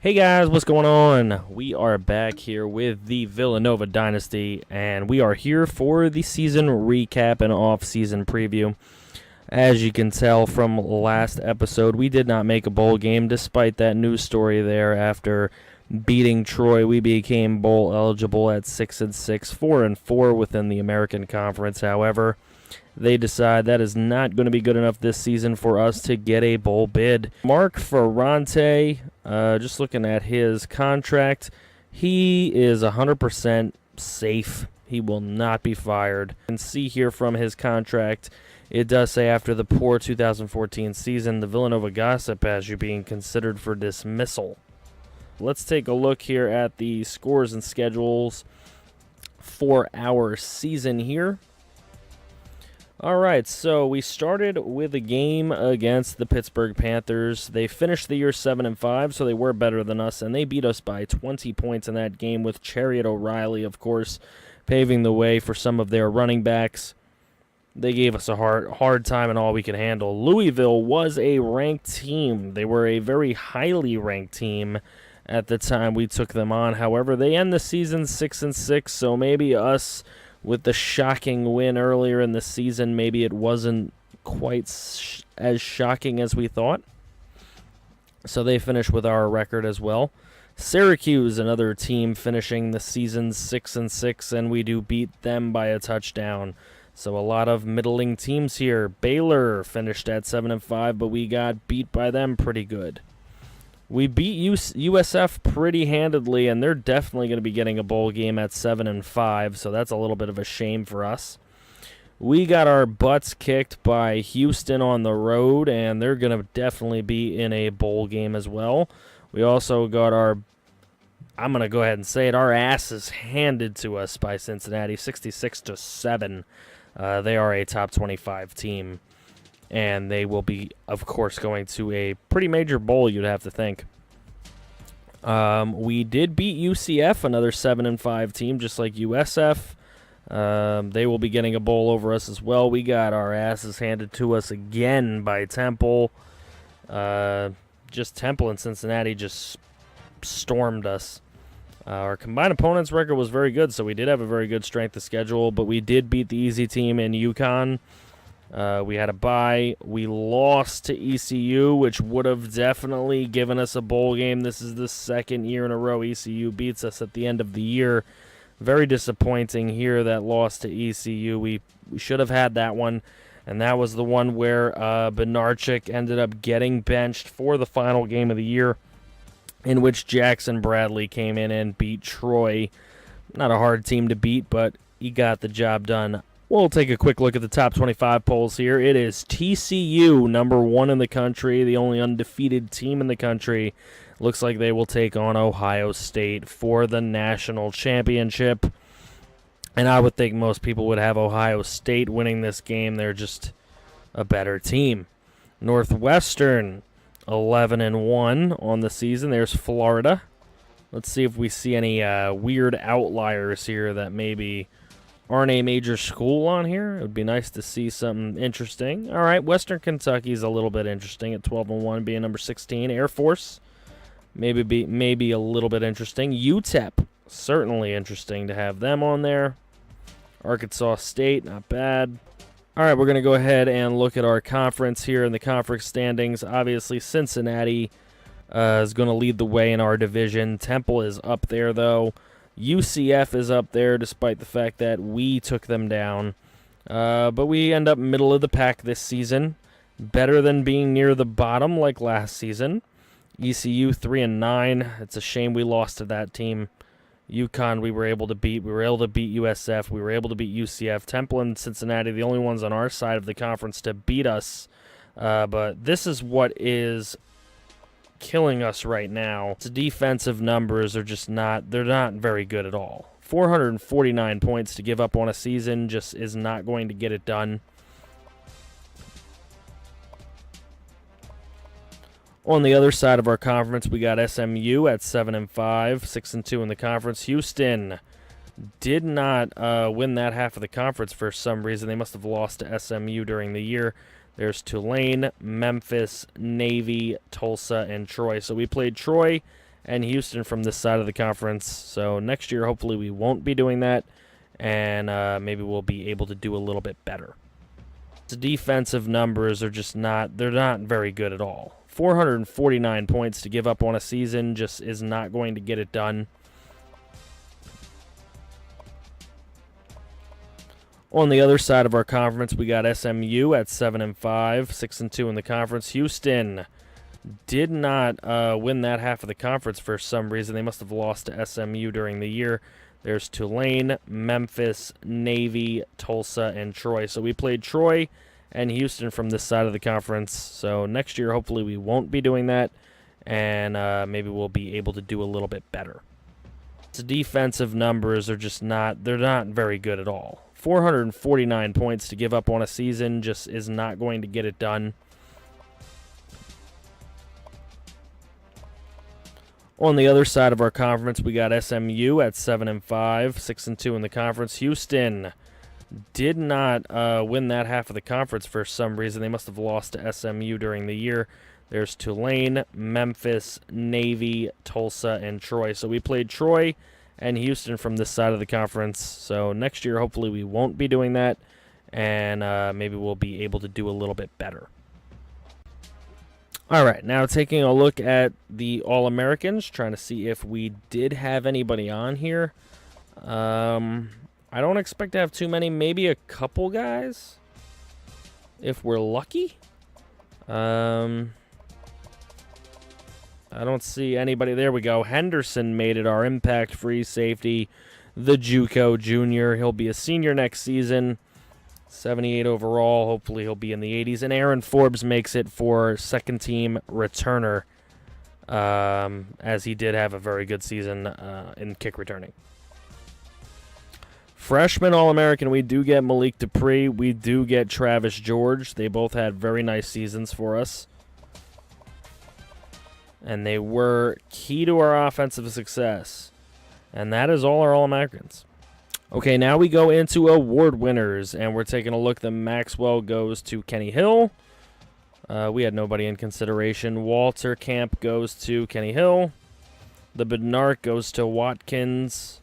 Hey guys, what's going on? We are back here with the Villanova Dynasty, and we are here for the season recap and off-season preview. As you can tell from last episode, we did not make a bowl game despite that news story there. After beating Troy, we became bowl eligible at 6-6, 4-4 within the American Conference. However, they decide that is not going to be good enough this season for us to get a bowl bid. Mark Ferrante, just looking at his contract, he is 100% safe. He will not be fired. You can see here from his contract, it does say after the poor 2014 season, the Villanova gossip has you being considered for dismissal. Let's take a look here at the scores and schedules for our season here. All right, so we started with a game against the Pittsburgh Panthers. They finished the year 7-5, so they were better than us, and they beat us by 20 points in that game with Chariot O'Reilly, of course, paving the way for some of their running backs. They gave us a hard time and all we could handle. Louisville was a ranked team. They were a very highly ranked team at the time we took them on. However, they end the season 6-6, so maybe us, with the shocking win earlier in the season, maybe it wasn't quite as shocking as we thought. So they finished with our record as well. Syracuse, another team finishing the season 6-6, and we do beat them by a touchdown. So a lot of middling teams here. Baylor finished at 7-5, but we got beat by them pretty good. We beat USF pretty handedly, and they're definitely going to be getting a bowl game at 7-5, so that's a little bit of a shame for us. We got our butts kicked by Houston on the road, and they're going to definitely be in a bowl game as well. We also got I'm going to go ahead and say it, our asses handed to us by Cincinnati, 66-7. They are a top 25 team. And they will be, of course, going to a pretty major bowl, you'd have to think. We did beat UCF, another 7-5 team, just like USF. They will be getting a bowl over us as well. We got our asses handed to us again by Temple. Just Temple and Cincinnati just stormed us. Our combined opponents' record was very good, so we did have a very good strength of schedule, but we did beat the easy team in UConn. We had a bye. We lost to ECU, which would have definitely given us a bowl game. This is the second year in a row ECU beats us at the end of the year. Very disappointing here, that loss to ECU. We should have had that one, and that was the one where Benarchik ended up getting benched for the final game of the year, in which Jackson Bradley came in and beat Troy. Not a hard team to beat, but he got the job done. We'll take a quick look at the top 25 polls here. It is TCU, number 1 in the country, the only undefeated team in the country. Looks like they will take on Ohio State for the national championship. And I would think most people would have Ohio State winning this game. They're just a better team. Northwestern, 11-1 on the season. There's Florida. Let's see if we see any weird outliers here that maybe aren't a major school on here. It would be nice to see something interesting. All right, Western Kentucky is a little bit interesting at 12-1, being number 16. Air Force, maybe a little bit interesting. UTEP, certainly interesting to have them on there. Arkansas State, not bad. All right, we're going to go ahead and look at our conference here in the conference standings. Obviously, Cincinnati is going to lead the way in our division. Temple is up there, though. UCF is up there despite the fact that we took them down. But we end up middle of the pack this season. Better than being near the bottom like last season. ECU 3-9. It's a shame we lost to that team. UConn we were able to beat. We were able to beat USF. We were able to beat UCF. Temple and Cincinnati, the only ones on our side of the conference to beat us. But this is what is killing us right now. The defensive numbers are just they're not very good at all. 449 points to give up on a season just is not going to get it done. On the other side of our conference, we got SMU at 7-5, 6-2 in the conference. Houston did not win that half of the conference for some reason. They must have lost to SMU during the year. There's Tulane, Memphis, Navy, Tulsa, and Troy. So we played Troy and Houston from this side of the conference. So next year, hopefully, we won't be doing that, and maybe we'll be able to do a little bit better. The defensive numbers are just they're not very good at all. 449 points to give up on a season just is not going to get it done. On the other side of our conference, we got SMU at 7-5, 6-2 in the conference. Houston did not win that half of the conference for some reason. They must have lost to SMU during the year. There's Tulane, Memphis, Navy, Tulsa, and Troy. So we played Troy and Houston from this side of the conference. So next year, hopefully, we won't be doing that, and maybe we'll be able to do a little bit better. The defensive numbers are just they're not very good at all. 449 points to give up on a season just is not going to get it done. On the other side of our conference, we got SMU at 7-5, 6-2 in the conference. Houston did not win that half of the conference for some reason. They must have lost to SMU during the year. There's Tulane, Memphis, Navy, Tulsa, and Troy. So we played Troy and Houston from this side of the conference. So next year, hopefully, we won't be doing that, and maybe we'll be able to do a little bit better. All right, now taking a look at the All-Americans, trying to see if we did have anybody on here. I don't expect to have too many, maybe a couple guys, if we're lucky. I don't see anybody. There we go. Henderson made it, our impact free safety, the JUCO junior. He'll be a senior next season, 78 overall. Hopefully he'll be in the 80s. And Aaron Forbes makes it for second-team returner, as he did have a very good season in kick returning. Freshman All-American, we do get Malik Dupree. We do get Travis George. They both had very nice seasons for us, and they were key to our offensive success. And that is all our All-Americans. Okay, now we go into award winners, and we're taking a look. The Maxwell goes to Kenny Hill. We had nobody in consideration. Walter Camp goes to Kenny Hill. The Bednark goes to Watkins.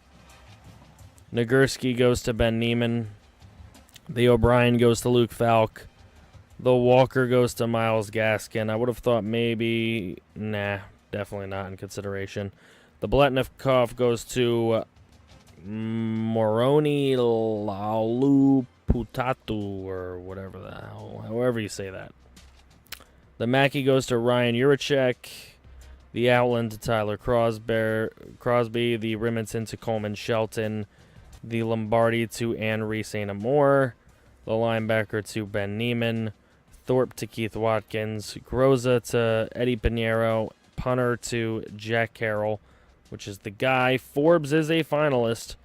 Nagurski goes to Ben Neiman. The O'Brien goes to Luke Falk. The Walker goes to Miles Gaskin. I would have thought maybe, definitely not in consideration. The Bletnikoff goes to Moroni Laulu Putatu, or whatever the hell, however you say that. The Mackey goes to Ryan Urachek. The Outland to Tyler Crosby. The Remington to Coleman Shelton. The Lombardi to Henry St. Amour. The linebacker to Ben Neiman. Thorpe to Keith Watkins. Groza to Eddie Pinheiro. Punter to Jack Carroll, which is the guy. Forbes is a finalist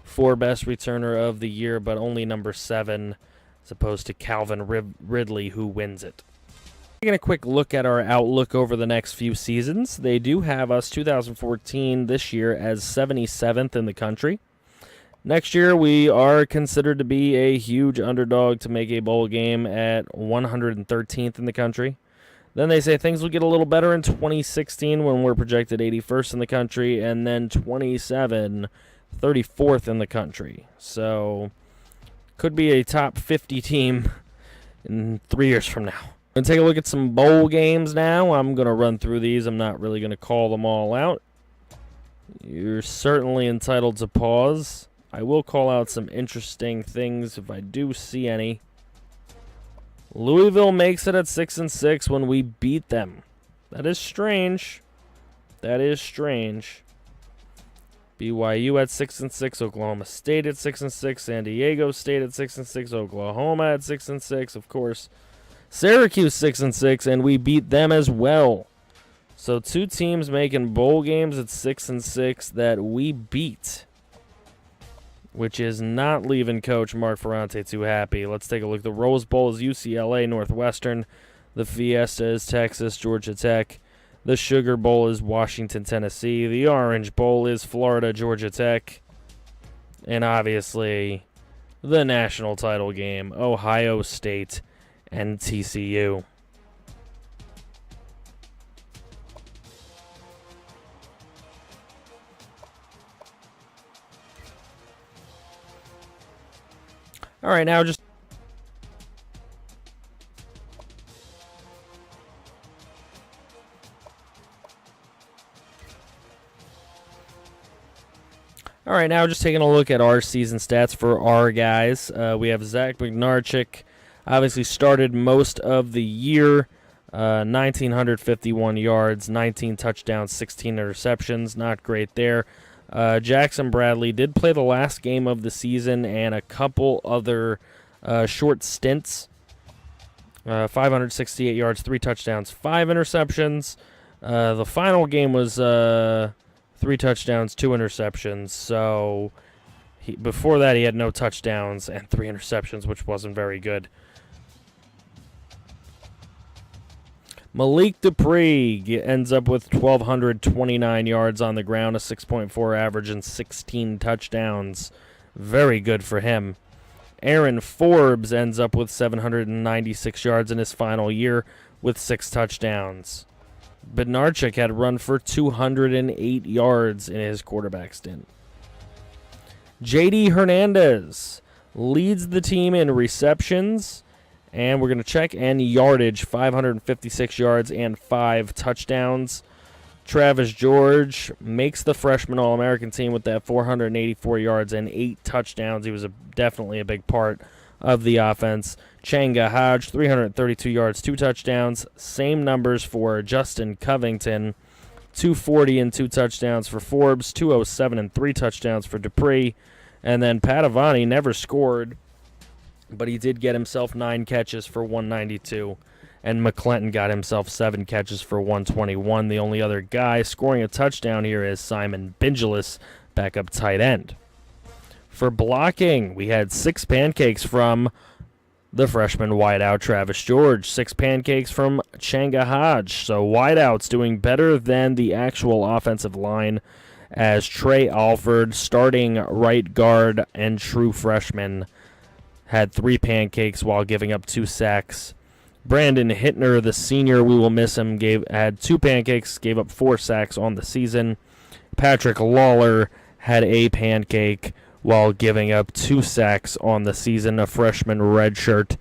for Best Returner of the Year, but only number 7, as opposed to Calvin Ridley, who wins it. Taking a quick look at our outlook over the next few seasons, they do have us 2014 this year as 77th in the country. Next year, we are considered to be a huge underdog to make a bowl game at 113th in the country. Then they say things will get a little better in 2016 when we're projected 81st in the country, and then 27, 34th in the country. So, could be a top 50 team in 3 years from now. We're going to take a look at some bowl games now. I'm going to run through these. I'm not really going to call them all out. You're certainly entitled to pause. I will call out some interesting things if I do see any. Louisville makes it at 6-6 when we beat them. That is strange. That is strange. BYU at 6-6, Oklahoma State at 6-6, San Diego State at 6-6, Oklahoma at 6-6, of course. Syracuse 6-6, and we beat them as well. So 2 teams making bowl games at 6-6 that we beat, which is not leaving Coach Mark Ferrante too happy. Let's take a look. The Rose Bowl is UCLA, Northwestern. The Fiesta is Texas, Georgia Tech. The Sugar Bowl is Washington, Tennessee. The Orange Bowl is Florida, Georgia Tech. And obviously, the national title game, Ohio State and TCU. All right, now just taking a look at our season stats for our guys. We have Zach Bednarczyk, obviously started most of the year, 1,951 yards, 19 touchdowns, 16 interceptions. Not great there. Jackson Bradley did play the last game of the season and a couple other short stints. 568 yards, 3 touchdowns, 5 interceptions. The final game was 3 touchdowns, 2 interceptions. So before that, he had no touchdowns and 3 interceptions, which wasn't very good. Malik Dupree ends up with 1,229 yards on the ground, a 6.4 average, and 16 touchdowns. Very good for him. Aaron Forbes ends up with 796 yards in his final year with 6 touchdowns. Bednarczyk had run for 208 yards in his quarterback stint. J.D. Hernandez leads the team in receptions, and we're going to check and yardage, 556 yards and 5 touchdowns. Travis George makes the freshman All-American team with that 484 yards and 8 touchdowns. He was definitely a big part of the offense. Changa Hodge, 332 yards, 2 touchdowns. Same numbers for Justin Covington, 240 and 2 touchdowns for Forbes, 207 and 3 touchdowns for Dupree. And then Padavani never scored, but he did get himself 9 catches for 192. And McClinton got himself 7 catches for 121. The only other guy scoring a touchdown here is Simon Bingelis, backup tight end. For blocking, we had 6 pancakes from the freshman wideout Travis George, 6 pancakes from Changa Hodge. So wideouts doing better than the actual offensive line, as Trey Alford, starting right guard and true freshman, had 3 pancakes while giving up 2 sacks. Brandon Hittner, the senior, we will miss him, had 2 pancakes, gave up 4 sacks on the season. Patrick Lawler had a pancake while giving up 2 sacks on the season, a freshman redshirt.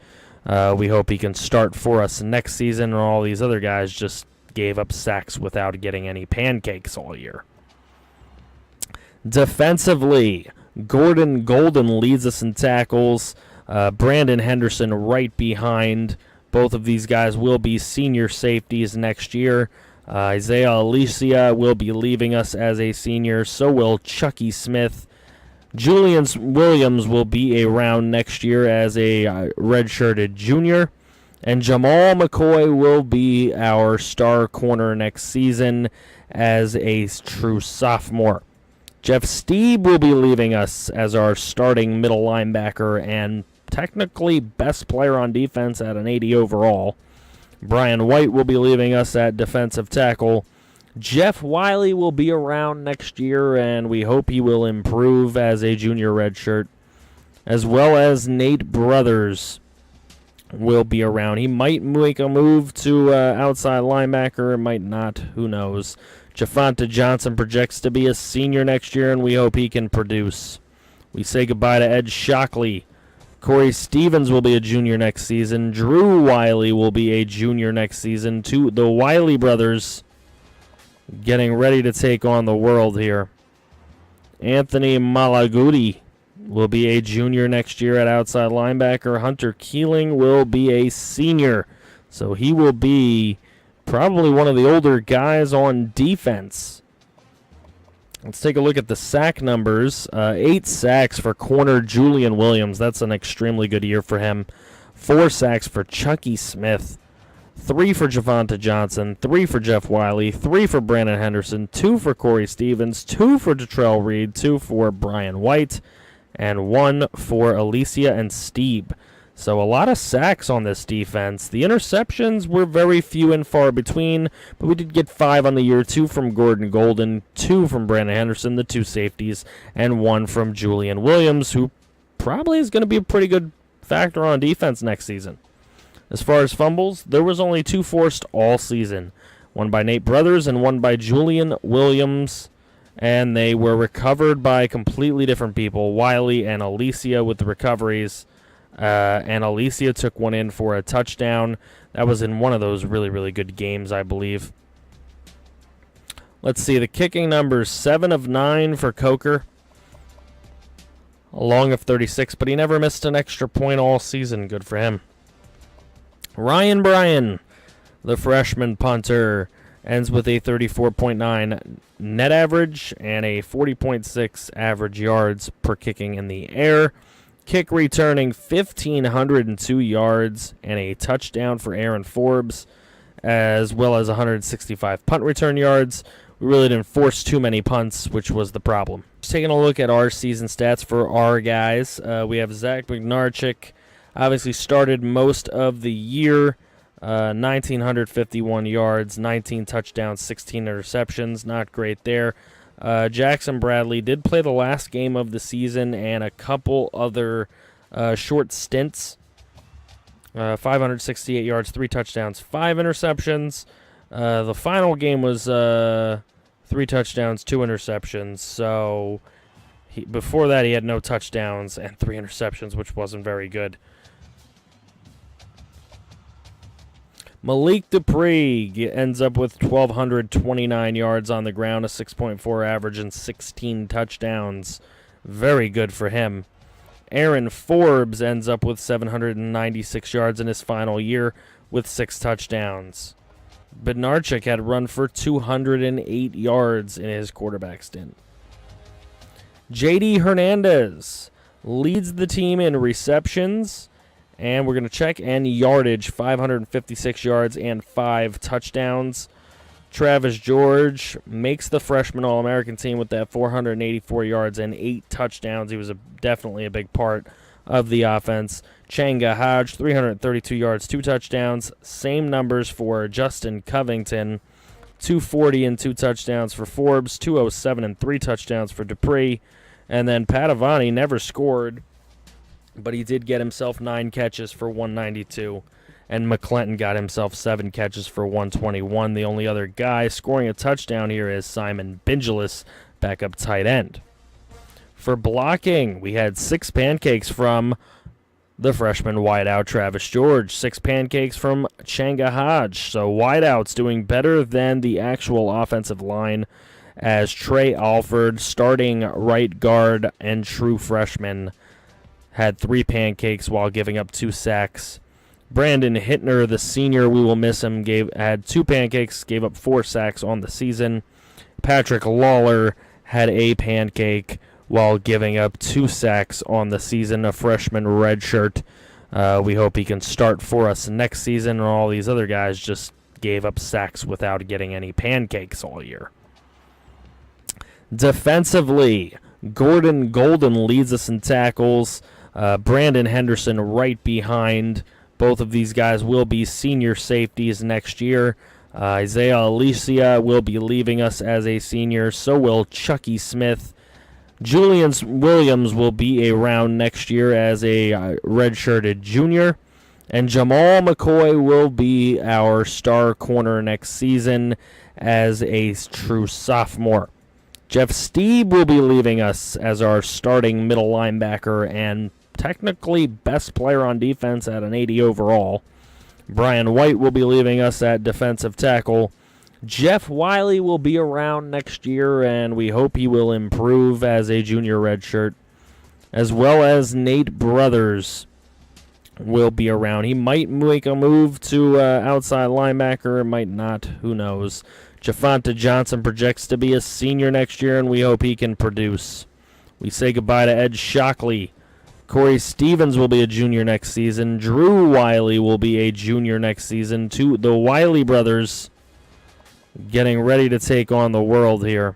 We hope he can start for us next season, and all these other guys just gave up sacks without getting any pancakes all year. Defensively, Gordon Golden leads us in tackles. Brandon Henderson right behind. Both of these guys will be senior safeties next year. Isaiah Alicia will be leaving us as a senior. So will Chucky Smith. Julian Williams will be around next year as a redshirted junior. And Jamal McCoy will be our star corner next season as a true sophomore. Jeff Steeb will be leaving us as our starting middle linebacker and technically best player on defense at an 80 overall. Brian White will be leaving us at defensive tackle. Jeff Wiley will be around next year, and we hope he will improve as a junior redshirt, as well as Nate Brothers will be around. He might make a move to outside linebacker, might not, who knows. Javonta Johnson projects to be a senior next year, and we hope he can produce. We say goodbye to Ed Shockley. Corey Stevens will be a junior next season. Drew Wiley will be a junior next season. The Wiley brothers getting ready to take on the world here. Anthony Malaguti will be a junior next year at outside linebacker. Hunter Keeling will be a senior, so he will be probably one of the older guys on defense. Let's take a look at the sack numbers. 8 sacks for corner Julian Williams. That's an extremely good year for him. 4 sacks for Chucky Smith. 3 for Javonta Johnson. 3 for Jeff Wiley. 3 for Brandon Henderson. 2 for Corey Stevens. 2 for Detrell Reed. 2 for Brian White. And 1 for Alicia and Steeb. So a lot of sacks on this defense. The interceptions were very few and far between, but we did get 5 on the year, 2 from Gordon Golden, 2 from Brandon Henderson, the 2 safeties, and 1 from Julian Williams, who probably is going to be a pretty good factor on defense next season. As far as fumbles, there was only 2 forced all season, 1 by Nate Brothers and 1 by Julian Williams, and they were recovered by completely different people, Wiley and Alicia with the recoveries. and Alicia took one in for a touchdown. That was in one of those really, really good games, I believe. Let's see, the kicking numbers, 7 of 9 for Coker. A long of 36, but he never missed an extra point all season. Good for him. Ryan Bryan, the freshman punter, ends with a 34.9 net average and a 40.6 average yards per kicking in the air. Kick returning 1,502 yards and a touchdown for Aaron Forbes, as well as 165 punt return yards. We really didn't force too many punts, which was the problem. Just taking a look at our season stats for our guys. We have Zach Bednarczyk, obviously started most of the year. 1,951 yards, 19 touchdowns, 16 interceptions. Not great there. Jackson Bradley did play the last game of the season and a couple other short stints. 568 yards, 3 touchdowns, 5 interceptions. The final game was 3 touchdowns, 2 interceptions. So before that, he had no touchdowns and 3 interceptions, which wasn't very good. Malik Dupree ends up with 1,229 yards on the ground, a 6.4 average, and 16 touchdowns. Very good for him. Aaron Forbes ends up with 796 yards in his final year with 6 touchdowns. Bednarczyk had run for 208 yards in his quarterback stint. J.D. Hernandez leads the team in receptions, and we're going to check and yardage, 556 yards and 5 touchdowns. Travis George makes the freshman All-American team with that 484 yards and 8 touchdowns. He was definitely a big part of the offense. Changa Hodge, 332 yards, 2 touchdowns. Same numbers for Justin Covington, 240 and 2 touchdowns for Forbes, 207 and 3 touchdowns for Dupree. And then Padavani never scored, but he did get himself 9 catches for 192. And McClinton got himself 7 catches for 121. The only other guy scoring a touchdown here is Simon Bingelis, backup tight end. For blocking, we had 6 pancakes from the freshman wideout Travis George, 6 pancakes from Changa Hodge. So wideouts doing better than the actual offensive line, as Trey Alford, starting right guard and true freshman, had 3 pancakes while giving up 2 sacks. Brandon Hittner, the senior, we will miss him, had 2 pancakes, gave up 4 sacks on the season. Patrick Lawler had a pancake while giving up 2 sacks on the season, a freshman redshirt. We hope he can start for us next season, and all these other guys just gave up sacks without getting any pancakes all year. Defensively, Gordon Golden leads us in tackles. Brandon Henderson right behind. Both of these guys will be senior safeties next year. Isaiah Alicia will be leaving us as a senior. So will Chucky Smith. Julian Williams will be around next year as a redshirted junior. And Jamal McCoy will be our star corner next season as a true sophomore. Jeff Ste will be leaving us as our starting middle linebacker and technically best player on defense at an 80 overall. Brian White will be leaving us at defensive tackle. Jeff Wiley will be around next year, and we hope he will improve as a junior redshirt, as well as Nate Brothers will be around. He might make a move to outside linebacker, might not, who knows. Javonta Johnson projects to be a senior next year, and we hope he can produce. We say goodbye to Ed Shockley. Corey Stevens will be a junior next season. Drew Wiley will be a junior next season. The Wiley brothers getting ready to take on the world here.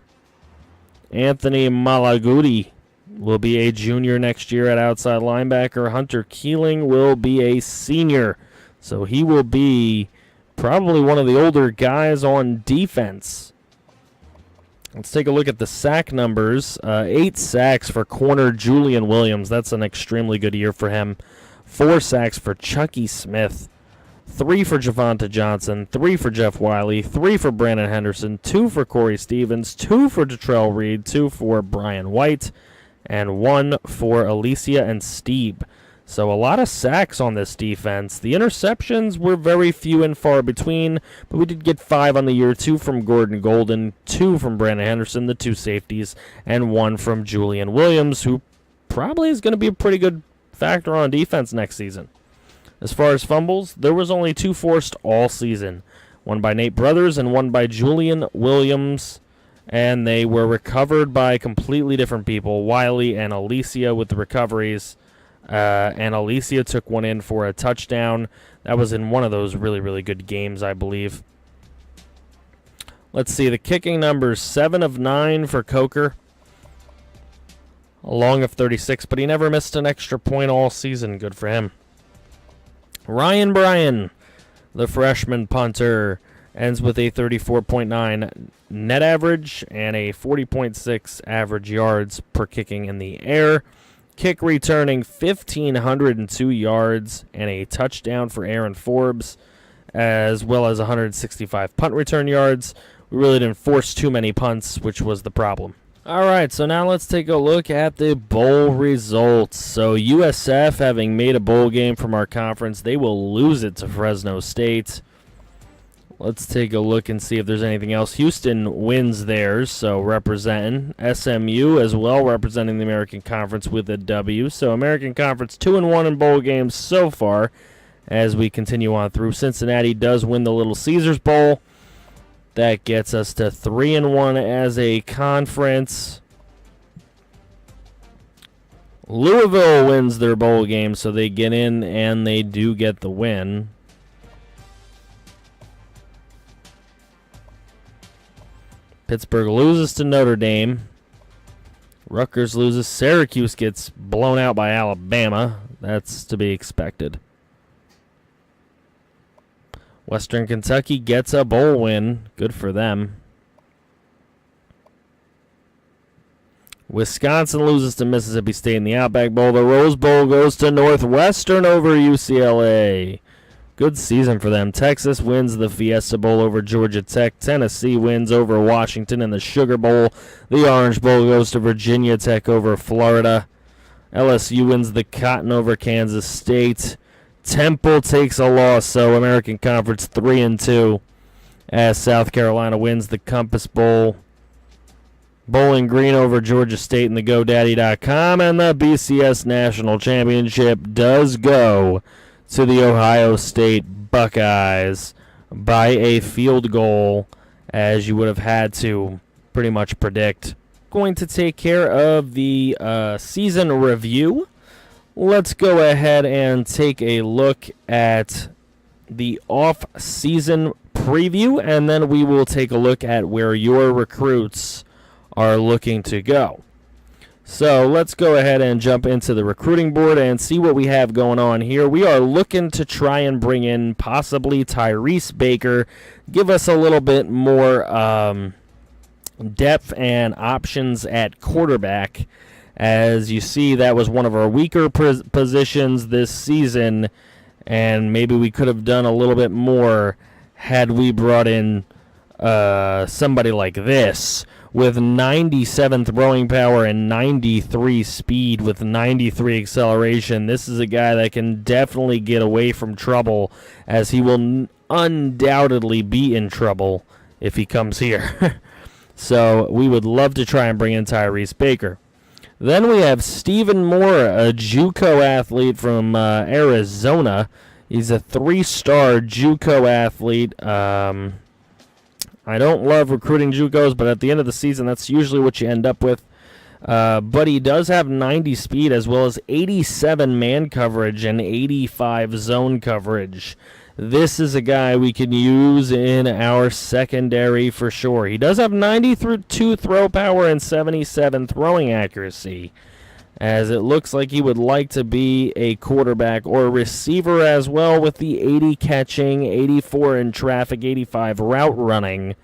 Anthony Malaguti will be a junior next year at outside linebacker. Hunter Keeling will be a senior, so he will be probably one of the older guys on defense. Let's take a look at the sack numbers. 8 sacks for corner Julian Williams. That's an extremely good year for him. 4 sacks for Chucky Smith. 3 for Javonta Johnson. 3 for Jeff Wiley. 3 for Brandon Henderson. 2 for Corey Stevens. 2 for Detrell Reed. 2 for Brian White. And 1 for Alicia and Steve. So a lot of sacks on this defense. The interceptions were very few and far between, but we did get 5 on the year, 2 from Gordon Golden, 2 from Brandon Henderson, the 2 safeties, and 1 from Julian Williams, who probably is going to be a pretty good factor on defense next season. As far as fumbles, there was only 2 forced all season, 1 by Nate Brothers and 1 by Julian Williams, and they were recovered by completely different people, Wiley and Alicia with the recoveries. And Alicia took one in for a touchdown. That was in one of those really, really good games, I believe. Let's see, the kicking numbers, 7 of 9 for Coker. A long of 36, but he never missed an extra point all season. Good for him. Ryan Bryan, the freshman punter, ends with a 34.9 net average and a 40.6 average yards per kicking in the air. Kick returning 1,502 yards and a touchdown for Aaron Forbes, as well as 165 punt return yards. We really didn't force too many punts, which was the problem. All right, so now let's take a look at the bowl results. So USF, having made a bowl game from our conference, they will lose it to Fresno State. Let's take a look and see if there's anything else. Houston wins theirs, so representing. SMU as well, representing the American Conference with a W. So American Conference 2-1 in bowl games so far as we continue on through. Cincinnati does win the Little Caesars Bowl. That gets us to 3-1 as a conference. Louisville wins their bowl game, so they get in and they do get the win. Pittsburgh loses to Notre Dame. Rutgers loses. Syracuse gets blown out by Alabama. That's to be expected. Western Kentucky gets a bowl win. Good for them. Wisconsin loses to Mississippi State in the Outback Bowl. The Rose Bowl goes to Northwestern over UCLA. Good season for them. Texas wins the Fiesta Bowl over Georgia Tech. Tennessee wins over Washington in the Sugar Bowl. The Orange Bowl goes to Virginia Tech over Florida. LSU wins the Cotton over Kansas State. Temple takes a loss, so American Conference 3-2 as South Carolina wins the Compass Bowl. Bowling Green over Georgia State in the GoDaddy.com, and the BCS National Championship does go to the Ohio State Buckeyes by a field goal, as you would have had to pretty much predict. Going to take care of the season review. Let's go ahead and take a look at the off-season preview, and then we will take a look at where your recruits are looking to go. So let's go ahead and jump into the recruiting board and see what we have going on here. We are looking to try and bring in possibly Tyrese Baker, give us a little bit more depth and options at quarterback. As you see, that was one of our weaker positions this season, and maybe we could have done a little bit more had we brought in somebody like this, with 97 throwing power and 93 speed with 93 acceleration. This is a guy that can definitely get away from trouble, as he will undoubtedly be in trouble if he comes here. So we would love to try and bring in Tyrese Baker. Then we have Stephen Moore, a JUCO athlete from Arizona. He's a 3-star JUCO athlete. I don't love recruiting JUCOs, but at the end of the season, that's usually what you end up with. But he does have 90 speed, as well as 87 man coverage and 85 zone coverage. This is a guy we can use in our secondary for sure. He does have 92 throw power and 77 throwing accuracy, as it looks like he would like to be a quarterback or a receiver as well, with the 80 catching, 84 in traffic, 85 route running.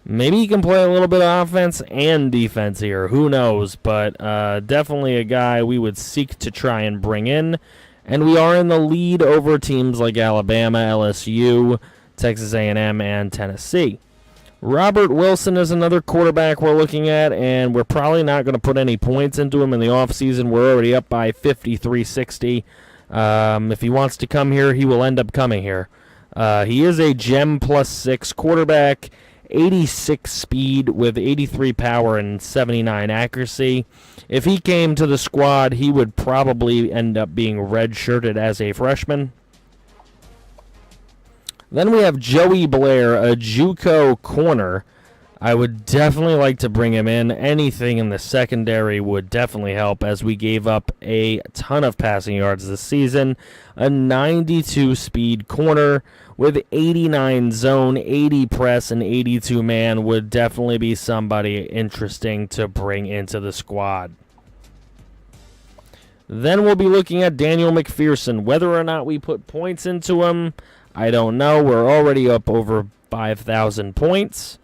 Maybe he can play a little bit of offense and defense here. Who knows? But definitely a guy we would seek to try and bring in. And we are in the lead over teams like Alabama, LSU, Texas A&M, and Tennessee. Robert Wilson is another quarterback we're looking at, and we're probably not going to put any points into him in the offseason. We're already up by 53-60. If he wants to come here, he will end up coming here. He is a Gem +6 quarterback, 86 speed with 83 power and 79 accuracy. If he came to the squad, he would probably end up being redshirted as a freshman. Then we have Joey Blair, a JUCO corner. I would definitely like to bring him in. Anything in the secondary would definitely help, as we gave up a ton of passing yards this season. A 92 speed corner with 89 zone, 80 press, and 82 man would definitely be somebody interesting to bring into the squad. Then we'll be looking at Daniel McPherson. Whether or not we put points into him, I don't know. We're already up over 5,000 points.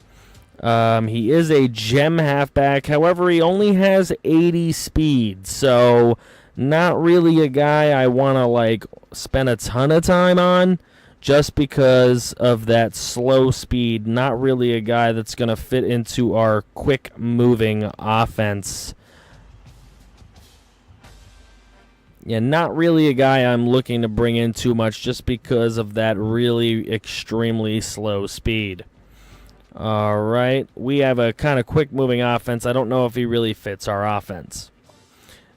He is a Gem halfback. However, he only has 80 speed, so not really a guy I want to spend a ton of time on, just because of that slow speed. Not really a guy that's going to fit into our quick-moving offense. Yeah, not really a guy I'm looking to bring in too much, just because of that really extremely slow speed. All right, we have a kind of quick-moving offense. I don't know if he really fits our offense.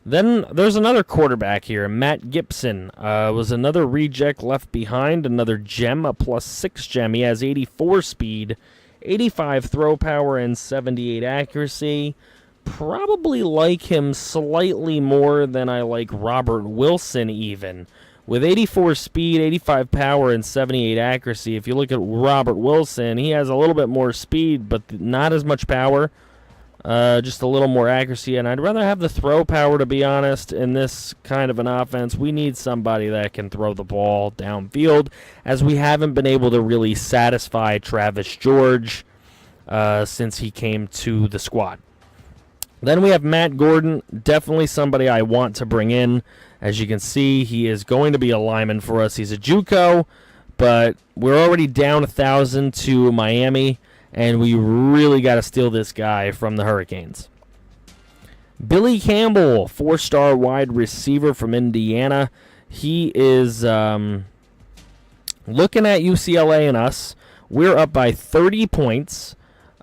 Then there's another quarterback here. Matt Gibson was another reject left behind, another Gem, a +6 Gem. He has 84 speed, 85 throw power, and 78 accuracy. Probably like him slightly more than I like Robert Wilson even. With 84 speed, 85 power, and 78 accuracy, if you look at Robert Wilson, he has a little bit more speed, but not as much power. Just a little more accuracy, and I'd rather have the throw power, to be honest. In this kind of an offense, we need somebody that can throw the ball downfield, as we haven't been able to really satisfy Travis George since he came to the squad. Then we have Matt Gordon, definitely somebody I want to bring in. As you can see, he is going to be a lineman for us. He's a JUCO, but we're already down 1,000 to Miami, and we really got to steal this guy from the Hurricanes. Billy Campbell, 4-star wide receiver from Indiana. He is looking at UCLA and us. We're up by 30 points.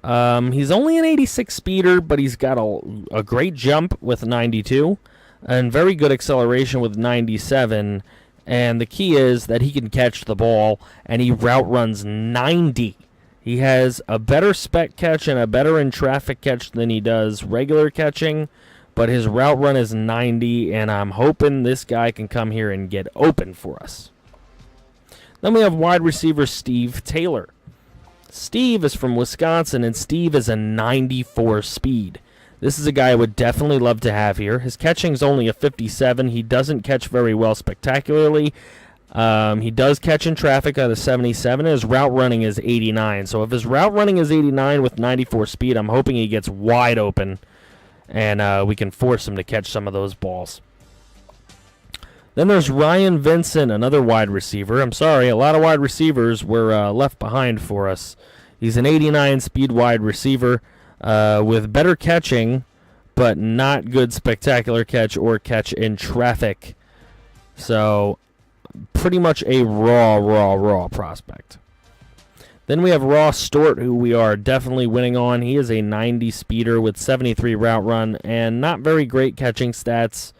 He's only an 86 speeder, but he's got a great jump with 92 and very good acceleration with 97. And the key is that he can catch the ball, and he route runs 90. He has a better spec catch and a better in traffic catch than he does regular catching, but his route run is 90, and I'm hoping this guy can come here and get open for us. Then we have wide receiver Steve Taylor. Steve is from Wisconsin, and Steve is a 94 speed. This is a guy I would definitely love to have here. His catching is only a 57. He doesn't catch very well spectacularly. He does catch in traffic at a 77. His route running is 89. So if his route running is 89 with 94 speed, I'm hoping he gets wide open, and we can force him to catch some of those balls. Then there's Ryan Vincent, another wide receiver. I'm sorry, a lot of wide receivers were left behind for us. He's an 89 speed wide receiver with better catching, but not good spectacular catch or catch in traffic. So pretty much a raw prospect. Then we have Ross Stewart, who we are definitely winning on. He is a 90 speeder with 73 route run and not very great catching stats.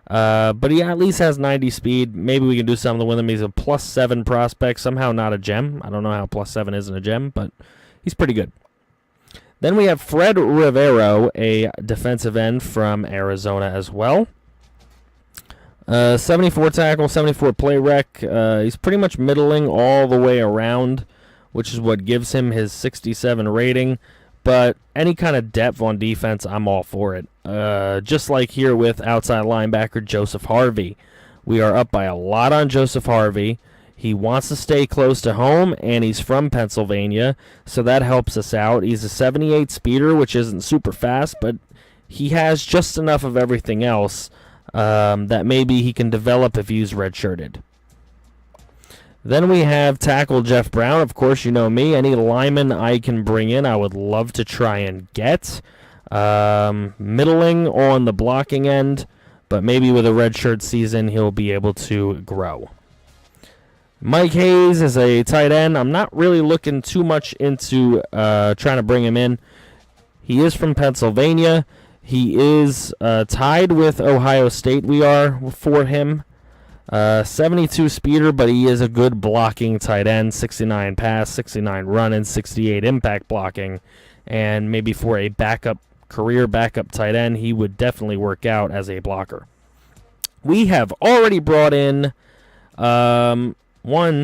But he at least has 90 speed. Maybe we can do something with him. He's a +7 prospect. Somehow not a gem. I don't know how +7 isn't a gem, but he's pretty good. Then we have Fred Rivero, a defensive end from Arizona as well. 74 tackle, 74 play rec. He's pretty much middling all the way around, which is what gives him his 67 rating. But any kind of depth on defense, I'm all for it. Just like here with outside linebacker Joseph Harvey. We are up by a lot on Joseph Harvey. He wants to stay close to home, and he's from Pennsylvania, so that helps us out. He's a 78 speeder, which isn't super fast, but he has just enough of everything else that maybe he can develop if he's redshirted. Then we have tackle Jeff Brown. Of course, you know me. Any lineman I can bring in, I would love to try and get. Middling on the blocking end, but maybe with a redshirt season, he'll be able to grow. Mike Hayes is a tight end. I'm not really looking too much into trying to bring him in. He is from Pennsylvania. He is tied with Ohio State, we are, for him. 72 speeder, but he is a good blocking tight end. 69 pass, 69 run, and 68 impact blocking. And maybe for a career backup tight end, he would definitely work out as a blocker. We have already brought in 1,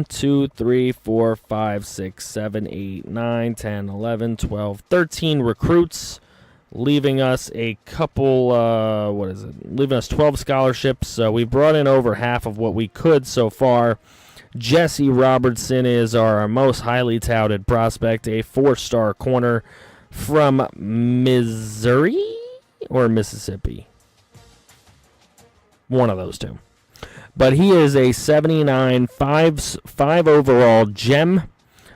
2, 3, 4, 5, 6, 7, 8, 9, 10, 11, 12, 13 recruits, leaving us a couple, leaving us 12 scholarships. So we brought in over half of what we could so far. Jesse Robertson is our most highly touted prospect, a 4-star corner from Missouri or Mississippi. One of those two. But he is a 79 5 overall gem,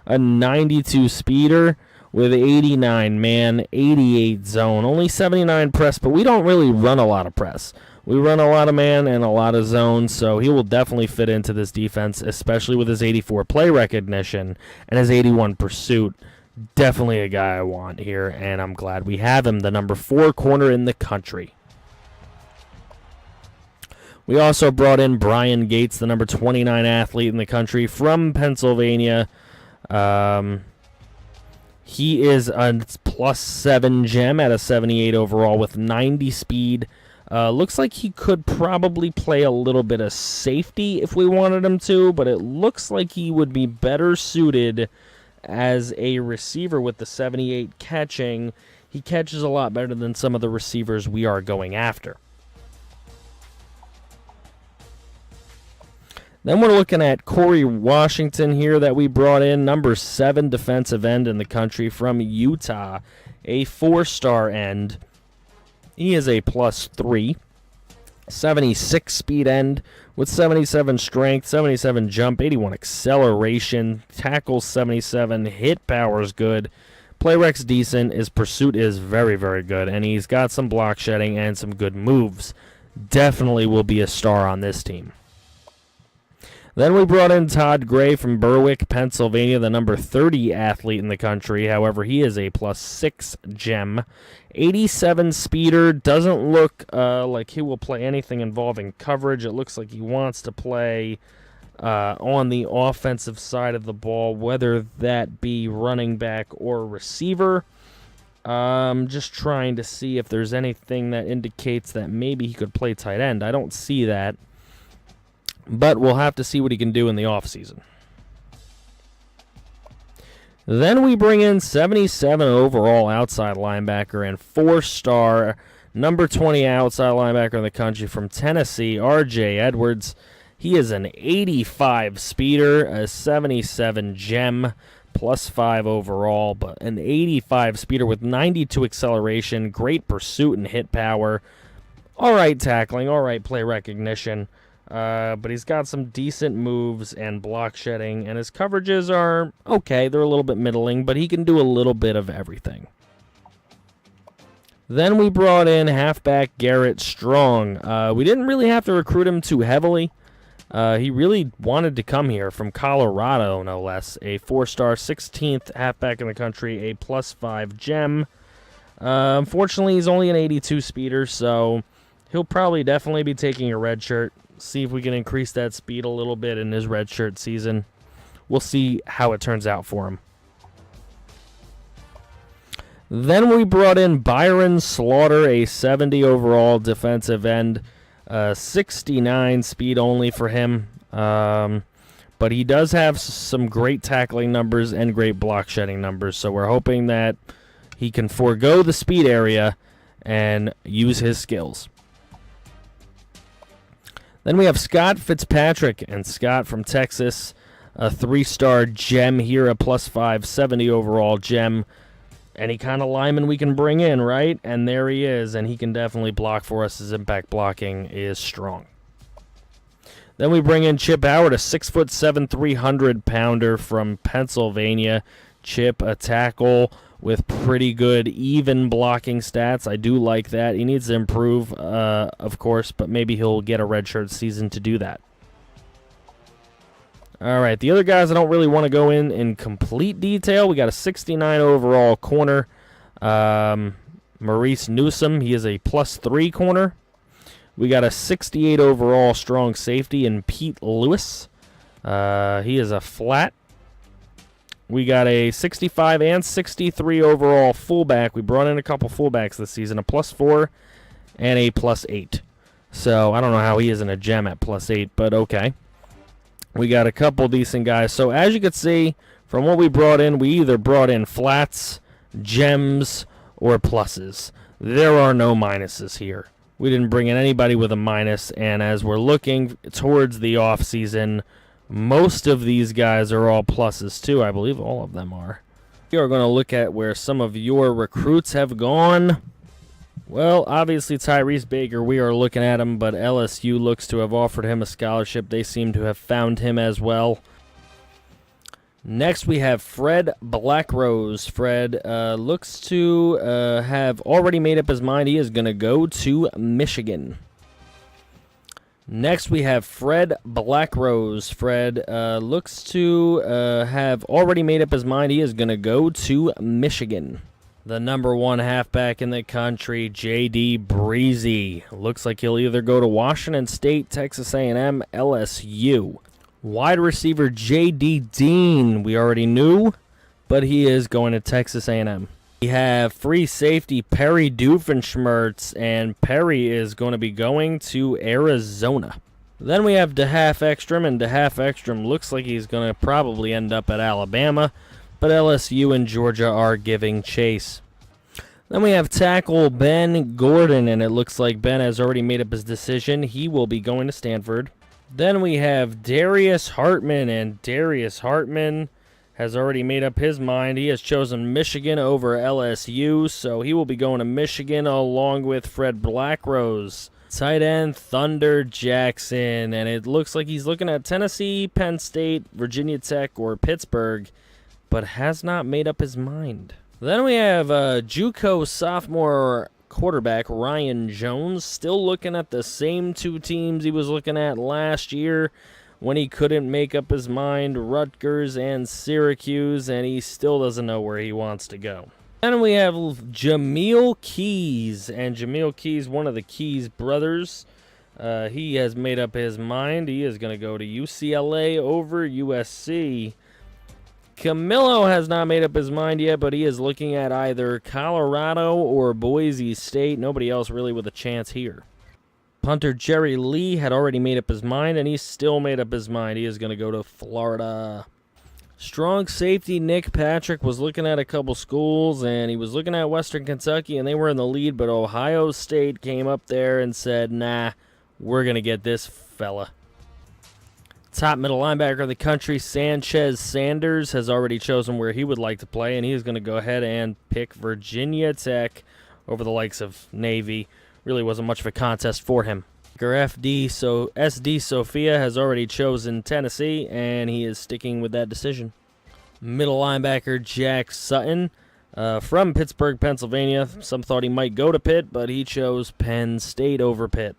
a 92 speeder, with 89 man, 88 zone, only 79 press, but we don't really run a lot of press. We run a lot of man and a lot of zone, so he will definitely fit into this defense, especially with his 84 play recognition and his 81 pursuit. Definitely a guy I want here, and I'm glad we have him, the number 4 corner in the country. We also brought in Brian Gates, the number 29 athlete in the country from Pennsylvania. He is a +7 gem at a 78 overall with 90 speed. Looks like he could probably play a little bit of safety if we wanted him to, but it looks like he would be better suited as a receiver with the 78 catching. He catches a lot better than some of the receivers we are going after. Then we're looking at Corey Washington here that we brought in, number 7 defensive end in the country from Utah, a 4-star end. He is a +3, 76 speed end with 77 strength, 77 jump, 81 acceleration, tackles 77, hit power is good, play rec's decent, his pursuit is very, very good, and he's got some block shedding and some good moves. Definitely will be a star on this team. Then we brought in Todd Gray from Berwick, Pennsylvania, the number 30 athlete in the country. However, he is a +6 gem. 87 speeder, doesn't look like he will play anything involving coverage. It looks like he wants to play on the offensive side of the ball, whether that be running back or receiver. Just trying to see if there's anything that indicates that maybe he could play tight end. I don't see that. But we'll have to see what he can do in the offseason. Then we bring in 77 overall outside linebacker and 4-star number 20 outside linebacker in the country from Tennessee, R.J. Edwards. He is an 85 speeder, a 77 gem, +5 overall, but an 85 speeder with 92 acceleration, great pursuit and hit power. All right tackling, all right play recognition. But he's got some decent moves and block shedding, and his coverages are okay. They're a little bit middling, but he can do a little bit of everything. Then we brought in halfback Garrett Strong. We didn't really have to recruit him too heavily. He really wanted to come here from Colorado, no less. A 4-star, 16th halfback in the country, a +5 gem. Unfortunately, he's only an 82 speeder, so he'll probably definitely be taking a red shirt. See if we can increase that speed a little bit in his redshirt season. We'll see how it turns out for him. Then we brought in Byron Slaughter, a 70 overall defensive end, 69 speed only for him. But he does have some great tackling numbers and great block shedding numbers, so we're hoping that he can forego the speed area and use his skills. Then we have Scott Fitzpatrick, and Scott from Texas, a 3-star gem here, a +5, 70 overall gem. Any kind of lineman we can bring in, right? And there he is, and he can definitely block for us. His impact blocking is strong. Then we bring in Chip Howard, a 6'7", 300-pounder from Pennsylvania. Chip, a tackle with pretty good even blocking stats. I do like that. He needs to improve, of course, but maybe he'll get a redshirt season to do that. All right, the other guys I don't really want to go in complete detail. We got a 69 overall corner, Maurice Newsom. He is a +3 corner. We got a 68 overall strong safety in Pete Lewis. He is a flat. We got a 65 and 63 overall fullback. We brought in a couple fullbacks this season, a +4 and a +8. So I don't know how he isn't a gem at +8, but okay. We got a couple decent guys. So as you can see, from what we brought in, we either brought in flats, gems, or pluses. There are no minuses here. We didn't bring in anybody with a minus, and as we're looking towards the offseason, most of these guys are all pluses too. I believe all of them are. We are going to look at where some of your recruits have gone. Well, obviously Tyrese Baker, we are looking at him, but LSU looks to have offered him a scholarship. They seem to have found him as well. Next, we have Fred Blackrose. Fred looks to have already made up his mind. He is going to go to Michigan. Next, we have Fred Blackrose. Fred looks to have already made up his mind. He is going to go to Michigan. The #1 halfback in the country, J.D. Breezy. Looks like he'll either go to Washington State, Texas A&M, LSU. Wide receiver J.D. Dean, we already knew, but he is going to Texas A&M. We have free safety Perry Doofenshmirtz, and Perry is going to be going to Arizona. Then we have DeHaaf Ekstrom, and DeHaaf Ekstrom looks like he's going to probably end up at Alabama, but LSU and Georgia are giving chase. Then we have tackle Ben Gordon, and it looks like Ben has already made up his decision. He will be going to Stanford. Then we have Darius Hartman, and Darius Hartman has already made up his mind. He has chosen Michigan over LSU, so he will be going to Michigan along with Fred Blackrose. Tight end Thunder Jackson, and it looks like he's looking at Tennessee, Penn State, Virginia Tech, or Pittsburgh, but has not made up his mind. Then we have JUCO sophomore quarterback Ryan Jones, still looking at the same two teams he was looking at last year when he couldn't make up his mind, Rutgers and Syracuse, and he still doesn't know where he wants to go. Then we have Jameel Keys, and Jameel Keys, one of the Keys brothers, he has made up his mind. He is going to go to UCLA over USC. Camilo has not made up his mind yet, but he is looking at either Colorado or Boise State. Nobody else really with a chance here. Punter Jerry Lee had already made up his mind, and he's still made up his mind. He is going to go to Florida. Strong safety Nick Patrick was looking at a couple schools, and he was looking at Western Kentucky, and they were in the lead, but Ohio State came up there and said, nah, we're going to get this fella. Top middle linebacker of the country, Sanchez Sanders, has already chosen where he would like to play, and he is going to go ahead and pick Virginia Tech over the likes of Navy. Really wasn't much of a contest for him. SD Sophia has already chosen Tennessee, and he is sticking with that decision. Middle linebacker Jack Sutton from Pittsburgh, Pennsylvania. Some thought he might go to Pitt, but he chose Penn State over Pitt.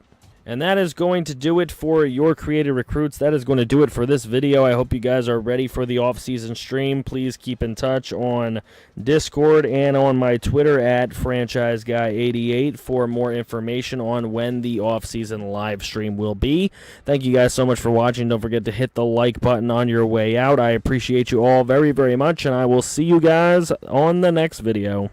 And that is going to do it for your created recruits. That is going to do it for this video. I hope you guys are ready for the off-season stream. Please keep in touch on Discord and on my Twitter at FranchiseGuy88 for more information on when the off-season live stream will be. Thank you guys so much for watching. Don't forget to hit the like button on your way out. I appreciate you all very, very much, and I will see you guys on the next video.